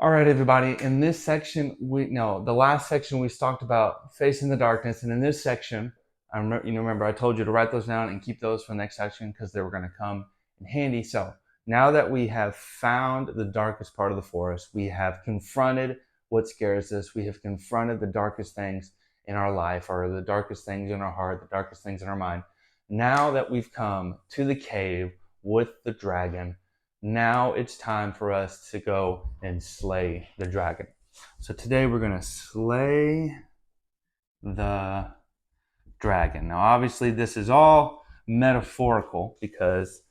All right, everybody. In this section, the last section we talked about facing the darkness, and in this section, remember I told you to write those down and keep those for the next section because they were going to come in handy. So now that we have found the darkest part of the forest, we have confronted what scares us, we have confronted the darkest things in our life, or the darkest things in our heart, the darkest things in our mind. Now that we've come to the cave with the dragon, now it's time for us to go and slay the dragon. So today we're going to slay the dragon. Now, obviously, this is all metaphorical because,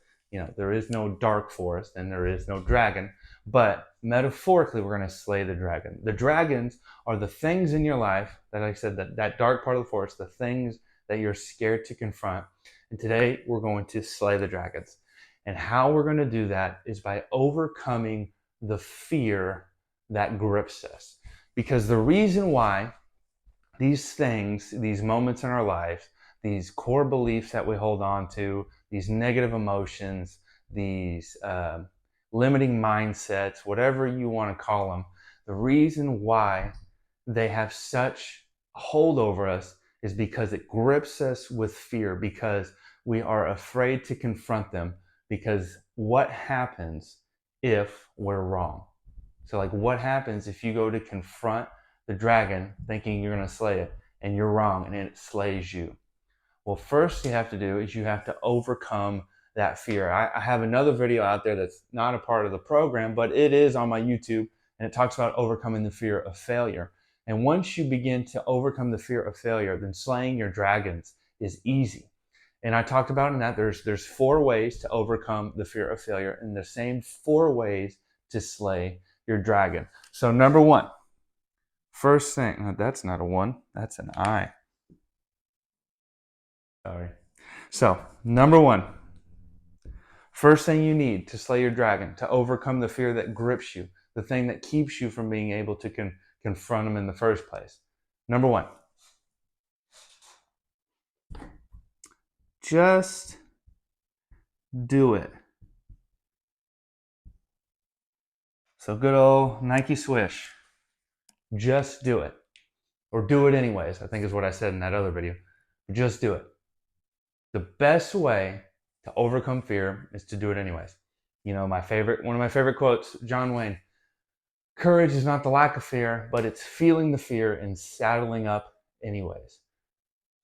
there is no dark forest and there is no dragon. But metaphorically, we're going to slay the dragon. The dragons are the things in your life that I said, that dark part of the forest, the things that you're scared to confront. And today we're going to slay the dragons. And how we're going to do that is by overcoming the fear that grips us. Because the reason why these things, these moments in our life, these core beliefs that we hold on to, these negative emotions, these limiting mindsets, whatever you want to call them, the reason why they have such a hold over us is because it grips us with fear, because we are afraid to confront them. Because what happens if we're wrong? So what happens if you go to confront the dragon thinking you're going to slay it and you're wrong and it slays you? Well, first you have to do is you have to overcome that fear. I have another video out there that's not a part of the program, but it is on my YouTube, and it talks about overcoming the fear of failure. And once you begin to overcome the fear of failure, then slaying your dragons is easy. And I talked about in that there's 4 ways to overcome the fear of failure, and the same 4 ways to slay your dragon. So number 1, first thing, that's not a 1, that's an I. Sorry. So number 1, first thing you need to slay your dragon, to overcome the fear that grips you, the thing that keeps you from being able to confront him in the first place. Number 1, just do it. So good old Nike swish. Just do it. Or do it anyways, I think is what I said in that other video. Just do it. The best way to overcome fear is to do it anyways. One of my favorite quotes, John Wayne: courage is not the lack of fear, but it's feeling the fear and saddling up anyways.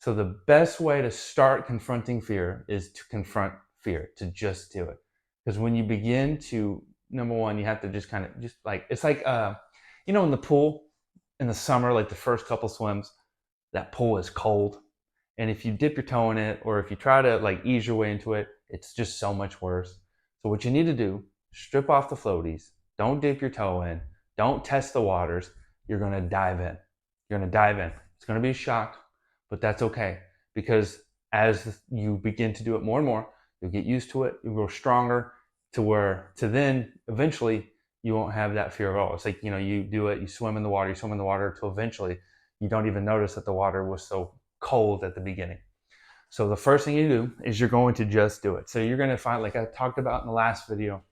So the best way to start confronting fear is to confront fear, to just do it. Because when you begin to, number 1, you have to just it's like, in the pool in the summer, like the first couple swims, that pool is cold. And if you dip your toe in it, or if you try to ease your way into it, it's just so much worse. So what you need to do, strip off the floaties, don't dip your toe in, don't test the waters, you're going to dive in. You're going to dive in. It's going to be a shock, but that's okay, because as you begin to do it more and more, you'll get used to it, you'll grow stronger to then eventually you won't have that fear at all. It's like, you do it, you swim in the water till eventually you don't even notice that the water was so cold at the beginning. So the first thing you do is you're going to just do it. So you're going to find, like I talked about in the last video,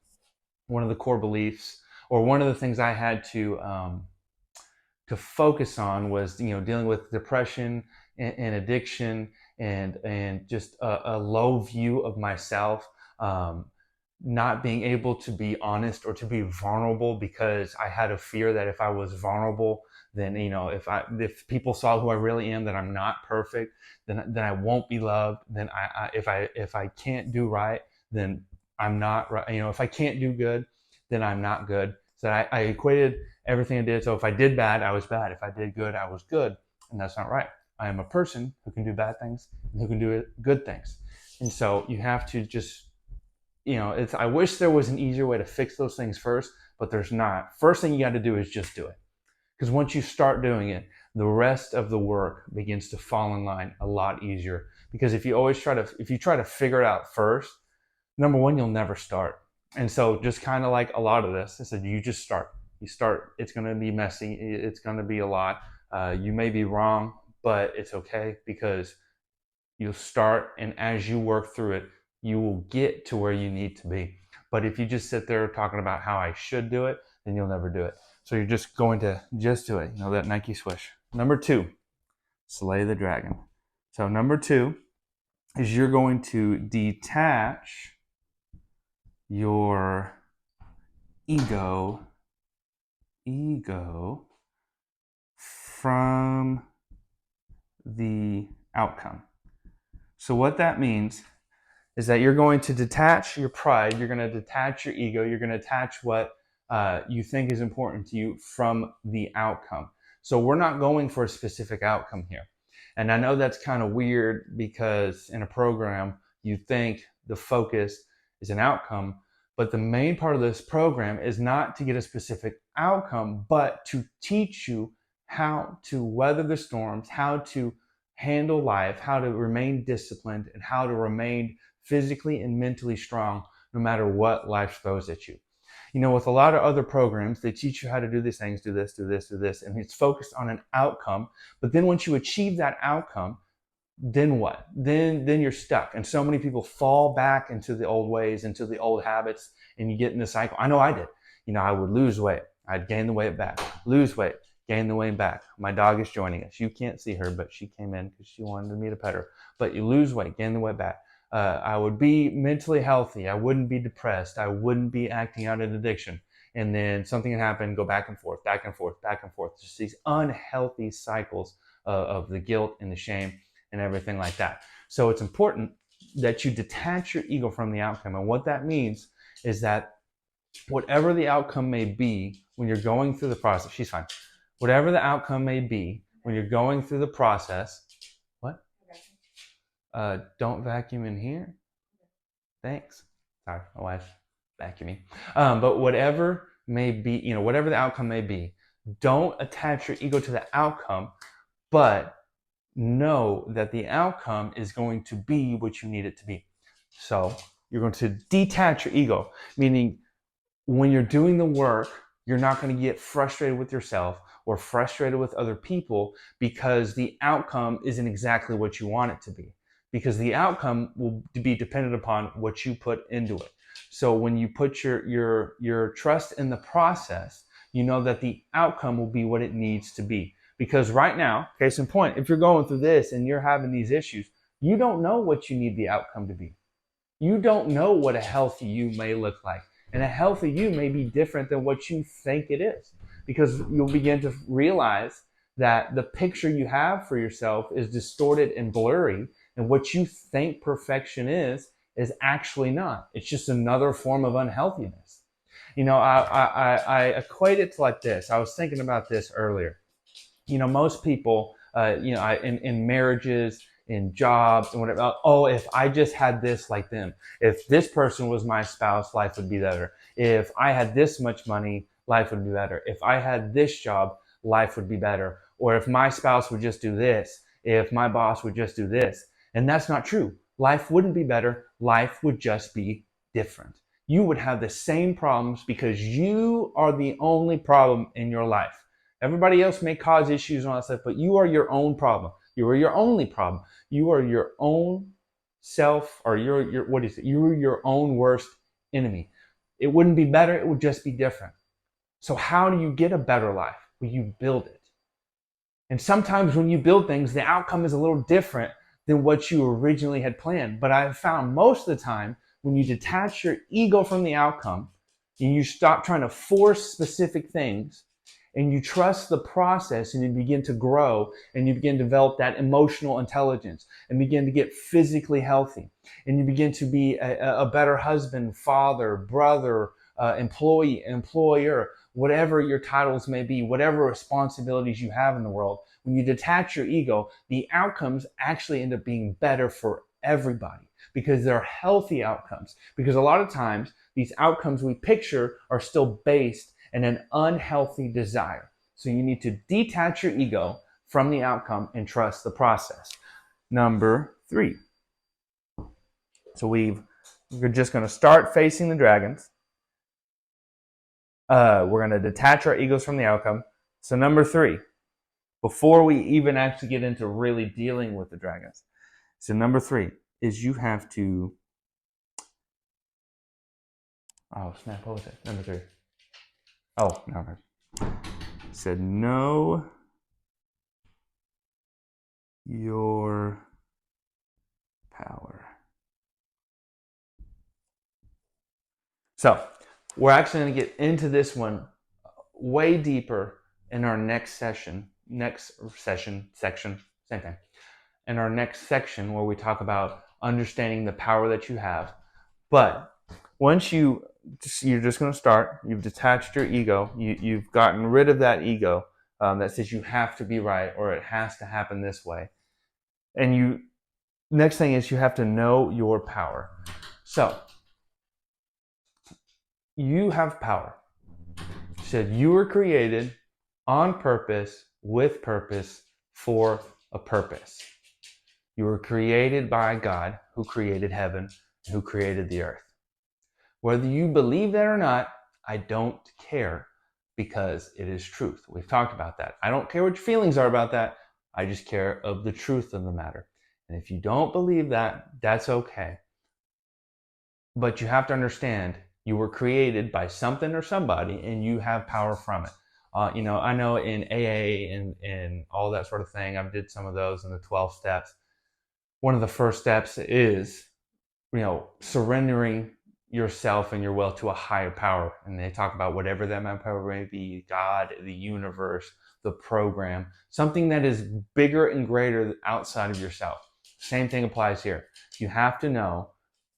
one of the core beliefs, or one of the things I had to focus on was, dealing with depression and addiction and just a low view of myself, not being able to be honest or to be vulnerable, because I had a fear that if I was vulnerable, then if people saw who I really am, that I'm not perfect, then I won't be loved. Then if I can't do right, then I'm not right. If I can't do good, then I'm not good. So I equated everything I did. So if I did bad, I was bad. If I did good, I was good, and that's not right. I am a person who can do bad things and who can do good things. And so you have to just, I wish there was an easier way to fix those things first, but there's not. First thing you got to do is just do it. Because once you start doing it, the rest of the work begins to fall in line a lot easier. Because if you try to figure it out first, number 1, you'll never start. And so just kind of like a lot of this, I said, you just start. You start. It's going to be messy. It's going to be a lot. You may be wrong, but it's okay, because you'll start, and as you work through it, you will get to where you need to be. But if you just sit there talking about how I should do it, then you'll never do it. So you're just going to just do it. You know, that Nike swish. Number 2, slay the dragon. So number 2 is you're going to detach your ego from the outcome. So what that means is that you're going to detach your pride, you're going to detach your ego, you're going to detach what you think is important to you from the outcome. So we're not going for a specific outcome here. And I know that's kind of weird because in a program, you think the focus is an outcome, but the main part of this program is not to get a specific outcome, but to teach you how to weather the storms, how to handle life, how to remain disciplined, and how to remain physically and mentally strong no matter what life throws at you. You know, with a lot of other programs, they teach you how to do these things, do this, do this, do this, and it's focused on an outcome. But then once you achieve that outcome, then what? Then you're stuck. And so many people fall back into the old ways, into the old habits, and you get in the cycle. I know I did. You know, I would lose weight. I'd gain the weight back. Lose weight. Gain the weight back. My dog is joining us. You can't see her, but she came in because she wanted me to pet her. But you lose weight, gain the weight back. I would be mentally healthy. I wouldn't be depressed. I wouldn't be acting out in addiction. And then something would happen, go back and forth, back and forth, back and forth. Just these unhealthy cycles of the guilt and the shame and everything like that. So it's important that you detach your ego from the outcome. And what that means is that whatever the outcome may be when you're going through the process, she's fine. Whatever the outcome may be when you're going through the process, what? Don't vacuum in here. Thanks. Sorry, my wife's vacuuming. But whatever may be, you know, whatever the outcome may be, don't attach your ego to the outcome, but know that the outcome is going to be what you need it to be. So you're going to detach your ego, meaning when you're doing the work, you're not going to get frustrated with yourself or frustrated with other people because the outcome isn't exactly what you want it to be. Because the outcome will be dependent upon what you put into it. So when you put your trust in the process, you know that the outcome will be what it needs to be. Because right now, case in point, if you're going through this and you're having these issues, you don't know what you need the outcome to be. You don't know what a healthy you may look like. And a healthy you may be different than what you think it is. Because you'll begin to realize that the picture you have for yourself is distorted and blurry. And what you think perfection is actually not. It's just another form of unhealthiness. You know, I equate it to like this. I was thinking about this earlier. You know, most people, in marriages, in jobs and whatever, oh, if I just had this like them, if this person was my spouse, life would be better. If I had this much money, life would be better. If I had this job, life would be better. Or if my spouse would just do this, if my boss would just do this. And that's not true. Life wouldn't be better. Life would just be different. You would have the same problems because you are the only problem in your life. Everybody else may cause issues and all that stuff, but you are your own problem. You are your only problem. You are your own self, or you're your own worst enemy. It wouldn't be better. It would just be different. So how do you get a better life? Well, you build it. And sometimes when you build things, the outcome is a little different than what you originally had planned. But I've found most of the time when you detach your ego from the outcome and you stop trying to force specific things and you trust the process and you begin to grow and you begin to develop that emotional intelligence and begin to get physically healthy and you begin to be a better husband, father, brother, employee, employer, whatever your titles may be, whatever responsibilities you have in the world, when you detach your ego, the outcomes actually end up being better for everybody because they're healthy outcomes. Because a lot of times, these outcomes we picture are still based in an unhealthy desire. So you need to detach your ego from the outcome and trust the process. Number 3. So we're just going to start facing the dragons. We're going to detach our egos from the outcome. So number 3, before we even actually get into really dealing with the dragons. So number 3 is you have to, oh snap, what was it? Number 3. Oh, no. said, know your power. So we're actually going to get into this one way deeper in our next section, section, same thing. In our next section where we talk about understanding the power that you have. But once you're just going to start, you've detached your ego, you've gotten rid of that ego that says you have to be right or it has to happen this way. And next thing is you have to know your power. So you have power. You said you were created on purpose, with purpose, for a purpose. You were created by God who created heaven, who created the earth. Whether you believe that or not, I don't care because it is truth. We've talked about that. I don't care what your feelings are about that. I just care of the truth of the matter. And if you don't believe that, that's okay. But you have to understand you were created by something or somebody and you have power from it. I know in AA and all that sort of thing, I've did some of those in the 12 steps. One of the first steps is, surrendering yourself and your will to a higher power. And they talk about whatever that power may be, God, the universe, the program, something that is bigger and greater outside of yourself. Same thing applies here. You have to know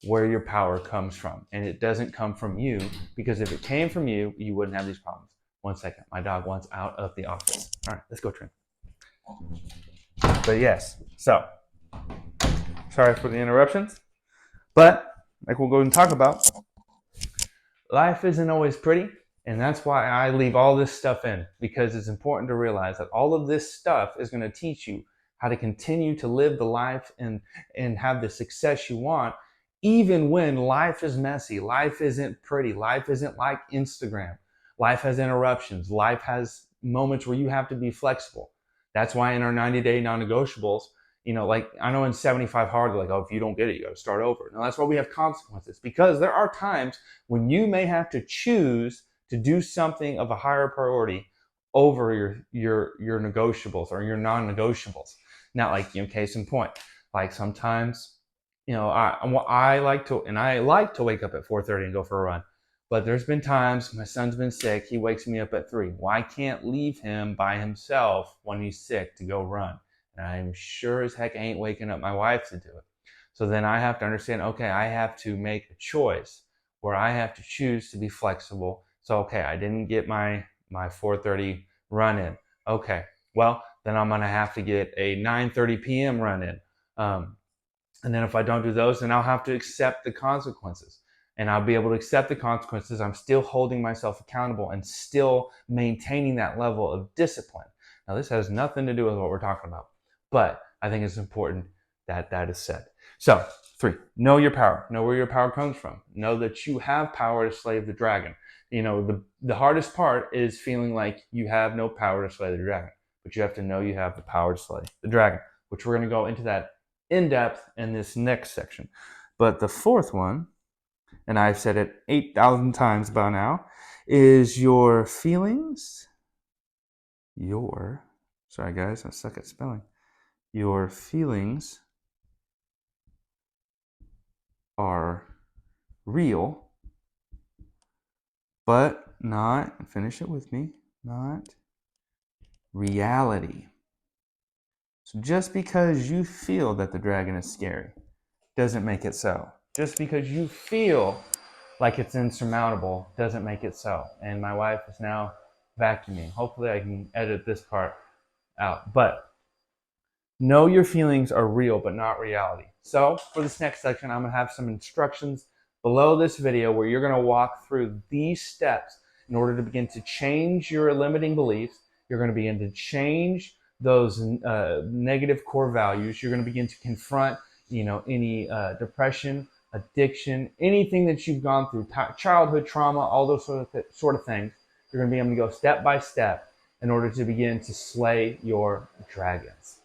where your power comes from. And it doesn't come from you, because if it came from you, you wouldn't have these problems. One second. My dog wants out of the office. All right, let's go trim. But yes, so sorry for the interruptions. But like we'll go and talk about, life isn't always pretty. And that's why I leave all this stuff in, because it's important to realize that all of this stuff is going to teach you how to continue to live the life and have the success you want, even when life is messy, life isn't pretty, life isn't like Instagram. Life has interruptions. Life has moments where you have to be flexible. That's why in our 90-day non-negotiables, I know in 75 hard, they're like, oh, if you don't get it, you got to start over. Now that's why we have consequences, because there are times when you may have to choose to do something of a higher priority over your negotiables or your non-negotiables. Now, case in point, like sometimes, I like to wake up at 4:30 and go for a run. But there's been times my son's been sick. He wakes me up at 3. Well, I can't leave him by himself when he's sick to go run. And I'm sure as heck ain't waking up my wife to do it. So then I have to understand, okay, I have to make a choice where I have to choose to be flexible. So, okay, I didn't get my 4:30 run in. Okay, well, then I'm going to have to get a 9:30 p.m. run in. And then if I don't do those, then I'll have to accept the consequences. And I'll be able to accept the consequences. I'm still holding myself accountable and still maintaining that level of discipline. Now, this has nothing to do with what we're talking about, but I think it's important that that is said. So, 3, know your power. Know where your power comes from. Know that you have power to slay the dragon. The hardest part is feeling like you have no power to slay the dragon, but you have to know you have the power to slay the dragon, which we're going to go into that in depth in this next section. But the 4th one, and I've said it 8,000 times by now, is your feelings. Sorry guys, I suck at spelling. Your feelings are real, but not, finish it with me, not reality. So just because you feel that the dragon is scary doesn't make it so. Just because you feel like it's insurmountable doesn't make it so. And my wife is now vacuuming. Hopefully I can edit this part out. But know your feelings are real, but not reality. So for this next section, I'm going to have some instructions below this video where you're going to walk through these steps in order to begin to change your limiting beliefs. You're going to begin to change those negative core values. You're going to begin to confront, any depression, addiction, anything that you've gone through, childhood trauma, all those sort of things. You're going to be able to go step by step in order to begin to slay your dragons.